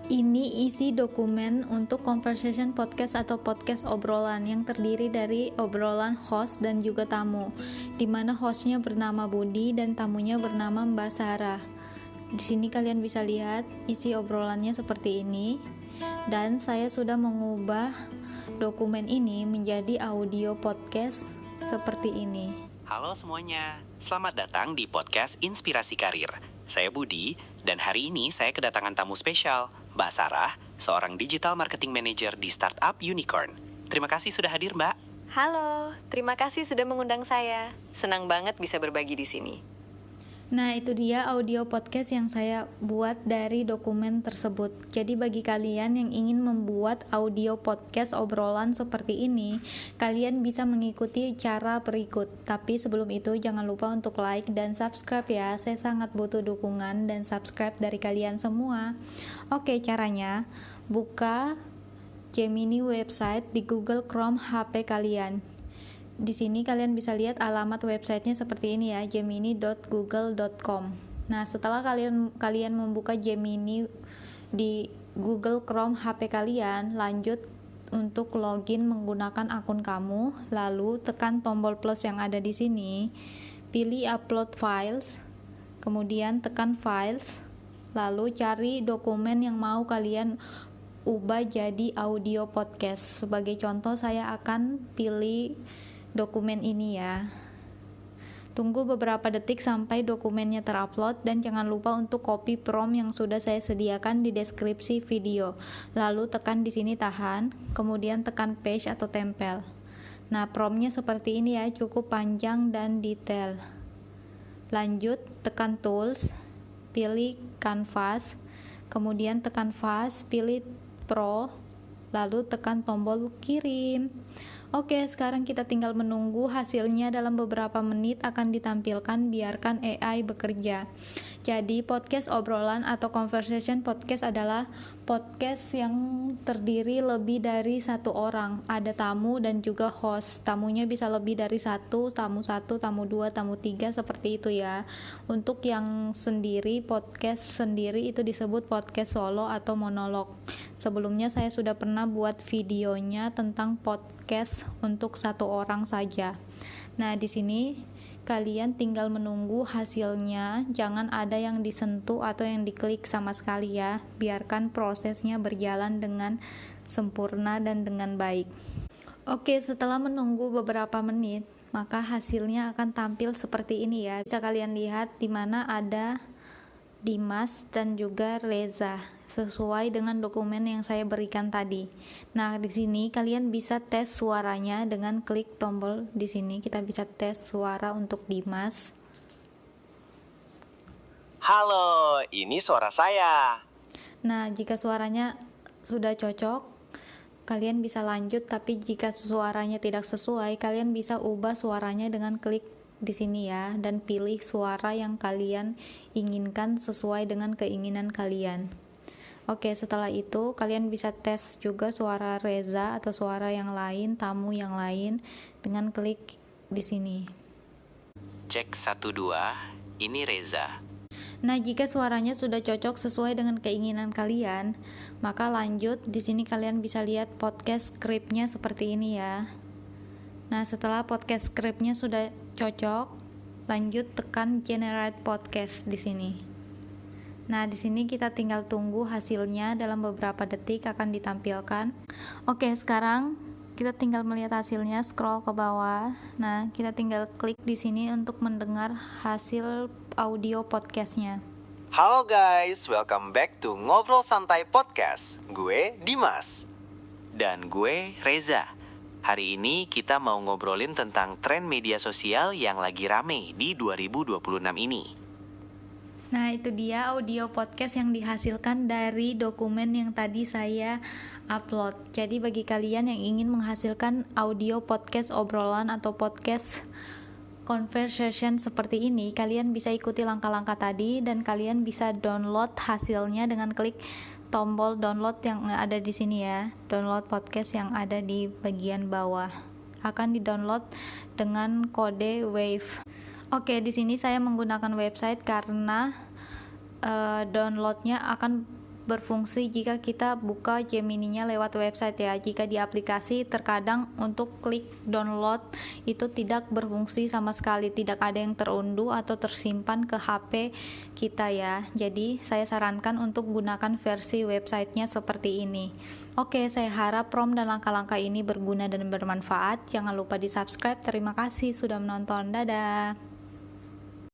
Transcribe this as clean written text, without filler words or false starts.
Ini isi dokumen untuk conversation podcast atau podcast obrolan yang terdiri dari obrolan host dan juga tamu, di mana hostnya bernama Budi dan tamunya bernama Mbak Sarah. Di sini kalian bisa lihat isi obrolannya seperti ini, dan saya sudah mengubah dokumen ini menjadi audio podcast seperti ini. Halo semuanya, selamat datang di podcast Inspirasi Karir. Saya Budi, dan hari ini saya kedatangan tamu spesial, Mbak Sarah, seorang Digital Marketing Manager di startup Unicorn. Terima kasih sudah hadir, Mbak. Halo, terima kasih sudah mengundang saya. Senang banget bisa berbagi di sini. Nah, itu dia audio podcast yang saya buat dari dokumen tersebut. Jadi bagi kalian yang ingin membuat audio podcast obrolan seperti ini, kalian bisa mengikuti cara berikut. Tapi sebelum itu jangan lupa untuk like dan subscribe ya. Saya sangat butuh dukungan dan subscribe dari kalian semua. Oke, caranya buka Gemini website di Google Chrome HP kalian. Di sini kalian bisa lihat alamat websitenya seperti ini ya, gemini.google.com. Nah, setelah kalian membuka Gemini di Google Chrome HP kalian, lanjut untuk login menggunakan akun kamu, lalu tekan tombol plus yang ada di sini, pilih upload files, kemudian tekan files, lalu cari dokumen yang mau kalian ubah jadi audio podcast. Sebagai contoh saya akan pilih dokumen ini ya. Tunggu beberapa detik sampai dokumennya terupload dan jangan lupa untuk copy prompt yang sudah saya sediakan di deskripsi video. Lalu tekan di sini tahan, kemudian tekan paste atau tempel. Nah, promptnya seperti ini ya, cukup panjang dan detail. Lanjut tekan tools, pilih canvas, kemudian tekan fast, pilih pro, lalu tekan tombol kirim. Oke, sekarang kita tinggal menunggu hasilnya. Dalam beberapa menit akan ditampilkan, biarkan AI bekerja. Jadi podcast obrolan atau conversation podcast adalah podcast yang terdiri lebih dari satu orang. Ada tamu dan juga host. Tamunya bisa lebih dari satu, tamu 2, tamu 3, seperti itu ya. Untuk yang sendiri, podcast sendiri itu disebut podcast solo atau monolog. Sebelumnya saya sudah pernah buat videonya tentang podcast untuk satu orang saja. Nah, di sini kalian tinggal menunggu hasilnya, jangan ada yang disentuh atau yang diklik sama sekali ya. Biarkan prosesnya berjalan dengan sempurna dan dengan baik. Oke, setelah menunggu beberapa menit, maka hasilnya akan tampil seperti ini ya. Bisa kalian lihat di mana ada Dimas dan juga Reza sesuai dengan dokumen yang saya berikan tadi. Nah, di sini kalian bisa tes suaranya dengan klik tombol di sini. Kita bisa tes suara untuk Dimas. Halo, ini suara saya. Nah, jika suaranya sudah cocok, kalian bisa lanjut, tapi jika suaranya tidak sesuai, kalian bisa ubah suaranya dengan klik di sini ya, dan pilih suara yang kalian inginkan sesuai dengan keinginan kalian. Oke, setelah itu kalian bisa tes juga suara Reza atau suara yang lain, tamu yang lain, dengan klik di sini. Cek 1 2, ini Reza. Nah, jika suaranya sudah cocok sesuai dengan keinginan kalian, maka lanjut. Di sini kalian bisa lihat podcast script-nya seperti ini ya. Nah, setelah podcast script-nya sudah cocok, lanjut tekan generate podcast di sini. Nah, di sini kita tinggal tunggu hasilnya, dalam beberapa detik akan ditampilkan. Oke, sekarang kita tinggal melihat hasilnya, scroll ke bawah. Nah, kita tinggal klik di sini untuk mendengar hasil audio podcastnya. Halo guys, welcome back to Ngobrol Santai Podcast. Gue Dimas. Dan gue Reza. Hari ini kita mau ngobrolin tentang tren media sosial yang lagi rame di 2026 ini. Nah, itu dia audio podcast yang dihasilkan dari dokumen yang tadi saya upload. Jadi bagi kalian yang ingin menghasilkan audio podcast obrolan atau podcast conversation seperti ini, kalian bisa ikuti langkah-langkah tadi dan kalian bisa download hasilnya dengan klik tombol download yang ada di sini ya. Download podcast yang ada di bagian bawah. Akan di-download dengan kode WAVE. Oke, di sini saya menggunakan website karena downloadnya akan berfungsi jika kita buka Gemini-nya lewat website ya. Jika di aplikasi terkadang untuk klik download itu tidak berfungsi sama sekali, tidak ada yang terunduh atau tersimpan ke HP kita ya. Jadi saya sarankan untuk gunakan versi websitenya seperti ini. Oke, saya harap prom dan langkah-langkah ini berguna dan bermanfaat. Jangan lupa di subscribe. Terima kasih sudah menonton. Dadah.